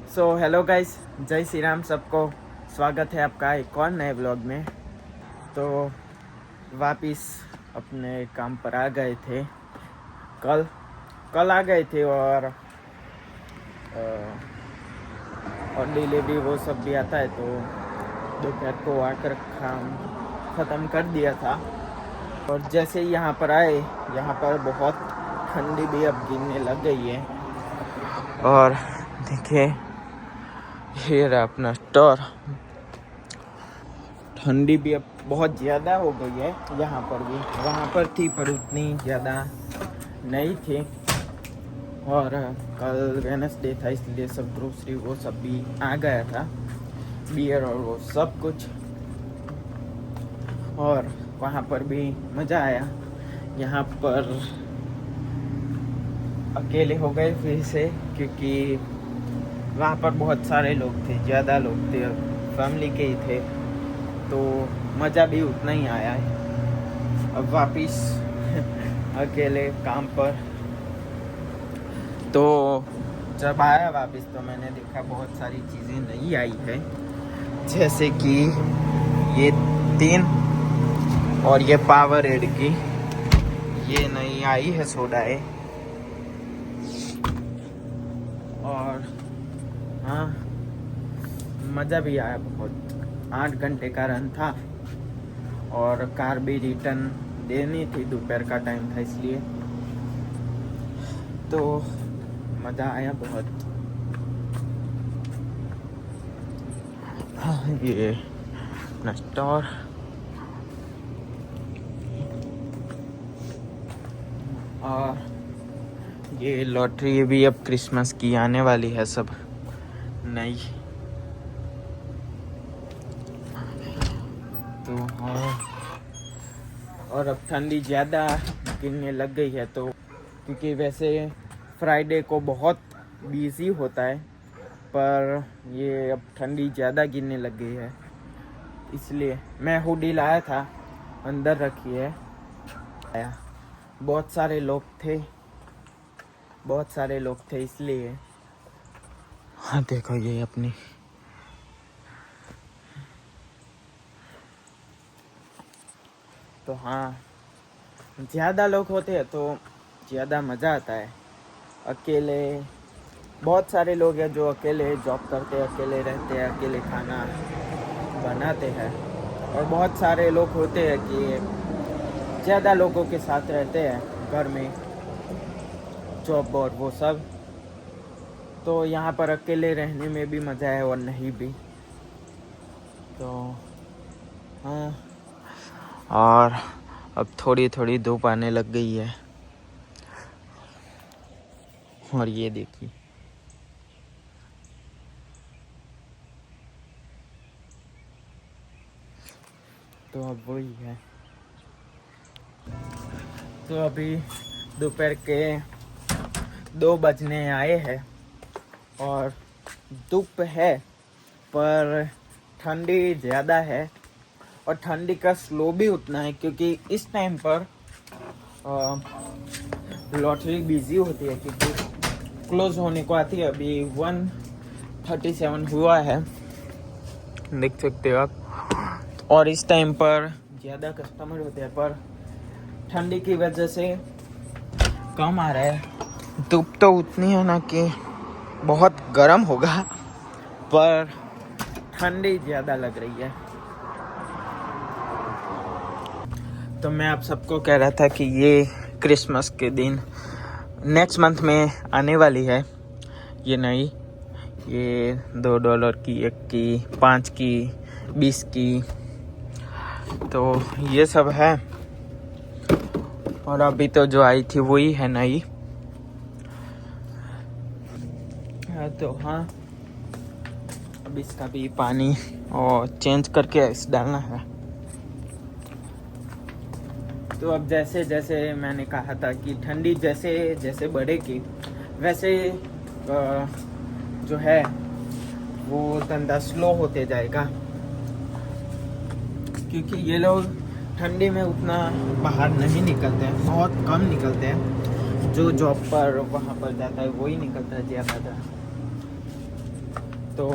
Hello guys, जय श्री राम सबको। स्वागत है आपका एक और नए ब्लॉग में। तो वापिस अपने काम पर आ गए थे। कल आ गए थे और डिलीवरी वो सब भी आता है, तो दोपहर को आकर काम ख़त्म कर दिया था। और जैसे ही यहाँ पर आए, यहाँ पर बहुत ठंडी भी अब गिरने लग गई है। और देखिए, ये रहा अपना स्टोर। ठंडी भी अब बहुत ज़्यादा हो गई है यहाँ पर भी। वहाँ पर थी पर उतनी ज़्यादा नहीं थी। और कल वेडनेसडे था, इसलिए सब ग्रोसरी वो सब भी आ गया था, बियर और वो सब कुछ। और वहाँ पर भी मज़ा आया। यहाँ पर अकेले हो गए फिर से, क्योंकि वहाँ पर बहुत सारे लोग थे, ज़्यादा लोग थे, फैमिली के ही थे, तो मज़ा भी उतना ही आया है। अब वापिस अकेले काम पर। तो जब आया वापिस तो मैंने देखा बहुत सारी चीज़ें नई आई है, जैसे कि ये 3 और ये पावर एड की ये नई आई है सोडाएं। और हाँ, मज़ा भी आया बहुत। 8 घंटे का रन था और कार भी रिटर्न देनी थी, दोपहर का टाइम था, इसलिए तो मज़ा आया बहुत। हाँ, ये अपना स्टोर। और ये लॉटरी भी अब क्रिसमस की आने वाली है, सब नई। तो हाँ, और अब ठंडी ज़्यादा गिरने लग गई है, तो क्योंकि वैसे फ्राइडे को बहुत बिजी होता है, पर ये अब ठंडी ज़्यादा गिरने लग गई है, इसलिए मैं हुडी लाया था, अंदर रखी है। बहुत सारे लोग थे इसलिए। हाँ देखो, ये अपनी तो हाँ, ज़्यादा लोग होते हैं तो ज़्यादा मज़ा आता है। अकेले बहुत सारे लोग हैं जो अकेले जॉब करते हैं, अकेले रहते हैं, अकेले खाना बनाते हैं। और बहुत सारे लोग होते हैं कि ज़्यादा लोगों के साथ रहते हैं घर में, जॉब और वो सब। तो यहाँ पर अकेले रहने में भी मज़ा है और नहीं भी। तो हाँ, और अब थोड़ी थोड़ी धूप आने लग गई है। और ये देखिए, तो अब वही है। तो अभी दोपहर के 2 बजने आए हैं और धूप है, पर ठंडी ज़्यादा है। और ठंडी का स्लो भी उतना है, क्योंकि इस टाइम पर लॉटरी बिजी होती है, क्योंकि क्लोज होने को आती है। अभी 1:37 हुआ है, देख सकते हो आप। और इस टाइम पर ज़्यादा कस्टमर होते हैं, पर ठंडी की वजह से कम आ रहा है। धूप तो उतनी है ना कि बहुत गर्म होगा, पर ठंडी ज़्यादा लग रही है। तो मैं आप सबको कह रहा था कि ये क्रिसमस के दिन नेक्स्ट मंथ में आने वाली है, ये नई, ये $2 की, 1 की, 5 की, 20 की, तो ये सब है। और अभी तो जो आई थी वही है नई। तो हाँ, अब इसका भी पानी और चेंज करके आइस डालना है। तो अब जैसे जैसे मैंने कहा था कि ठंडी जैसे जैसे बढ़ेगी, वैसे जो है वो धंधा स्लो होते जाएगा, क्योंकि ये लोग ठंडी में उतना बाहर नहीं निकलते हैं, बहुत कम निकलते हैं। जो जॉब पर वहाँ पर जाता है वही निकलता है ज़्यादातर। तो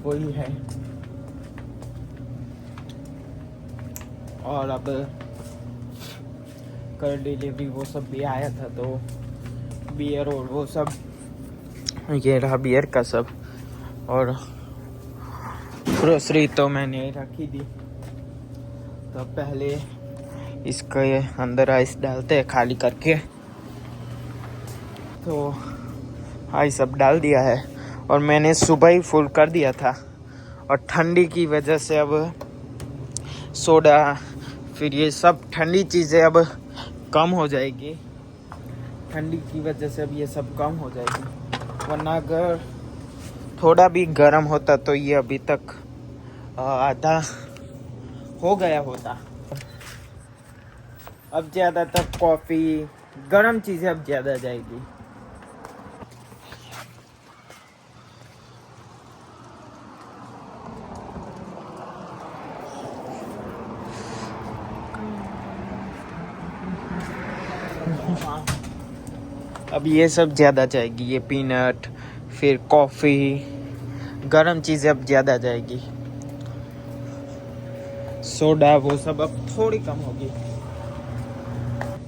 वही है। और अब कल डिलीवरी वो सब भी आया था, तो बियर और वो सब, ये रहा बियर का सब। और ग्रोसरी तो मैंने रखी दी, तो पहले इसके अंदर आइस डालते हैं खाली करके। तो आइस सब डाल दिया है और मैंने सुबह ही फुल कर दिया था, और ठंडी की वजह से अब सोडा फिर ये सब ठंडी चीज़ें अब कम हो जाएगी। ठंडी की वजह से अब ये सब कम हो जाएगी, वरना अगर थोड़ा भी गर्म होता तो ये अभी तक आधा हो गया होता। अब ज़्यादातर कॉफ़ी गर्म चीज़ें अब ज़्यादा जाएगी। अब ये सब ज़्यादा जाएगी, ये पीनट फिर कॉफ़ी, गर्म चीज़ें अब ज़्यादा जाएगी। सोडा वो सब अब थोड़ी कम होगी।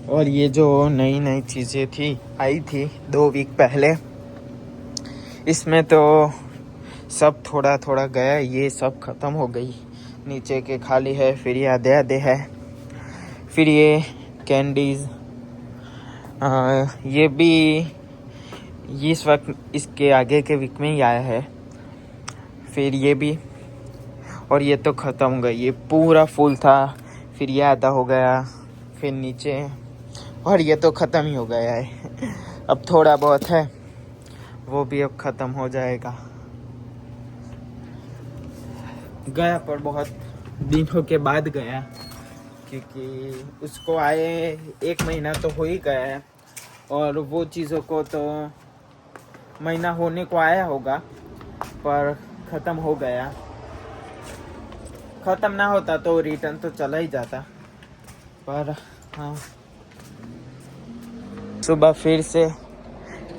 और ये जो नई नई चीज़ें थी आई थी 2 वीक पहले, इसमें तो सब थोड़ा थोड़ा गया, ये सब ख़त्म हो गई। नीचे के खाली है, फिर ये आधे आधे है। फिर ये कैंडीज़, ये भी इस वक्त इसके आगे के वीक में ही आया है। फिर ये भी, और ये तो ख़त्म हो गई, ये पूरा फुल था, फिर ये आधा हो गया, फिर नीचे, और ये तो ख़त्म ही हो गया है। अब थोड़ा बहुत है, वो भी अब ख़त्म हो जाएगा। गया पर बहुत दिनों के बाद गया, क्योंकि उसको आए 1 महीना तो हो ही गया है, और वो चीज़ों को तो महीना होने को आया होगा, पर ख़त्म हो गया। ख़त्म ना होता तो रिटर्न तो चला ही जाता, पर हाँ, सुबह फिर से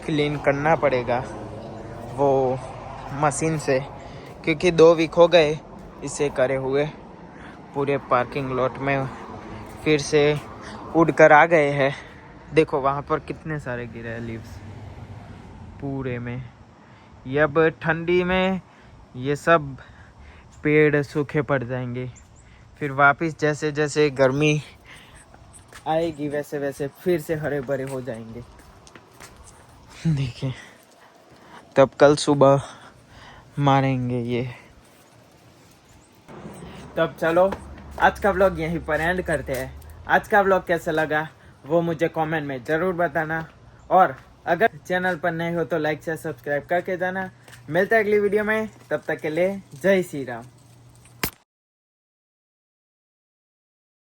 क्लीन करना पड़ेगा वो मशीन से, क्योंकि 2 वीक हो गए इसे करे हुए। पूरे पार्किंग लॉट में फिर से उड़ कर आ गए हैं। देखो वहाँ पर कितने सारे गिरे हैं लीव्स पूरे में। ये अब ठंडी में ये सब पेड़ सूखे पड़ जाएंगे, फिर वापस जैसे जैसे गर्मी आएगी वैसे वैसे फिर से हरे भरे हो जाएंगे। देखिए, तब कल सुबह मारेंगे ये। तब चलो आज का व्लॉग यहीं पर एंड करते हैं। आज का व्लॉग कैसा लगा वो मुझे कमेंट में ज़रूर बताना, और अगर चैनल पर नए हो तो लाइक से सब्सक्राइब करके जाना। मिलते हैं अगली वीडियो में, तब तक के लिए जय श्री राम।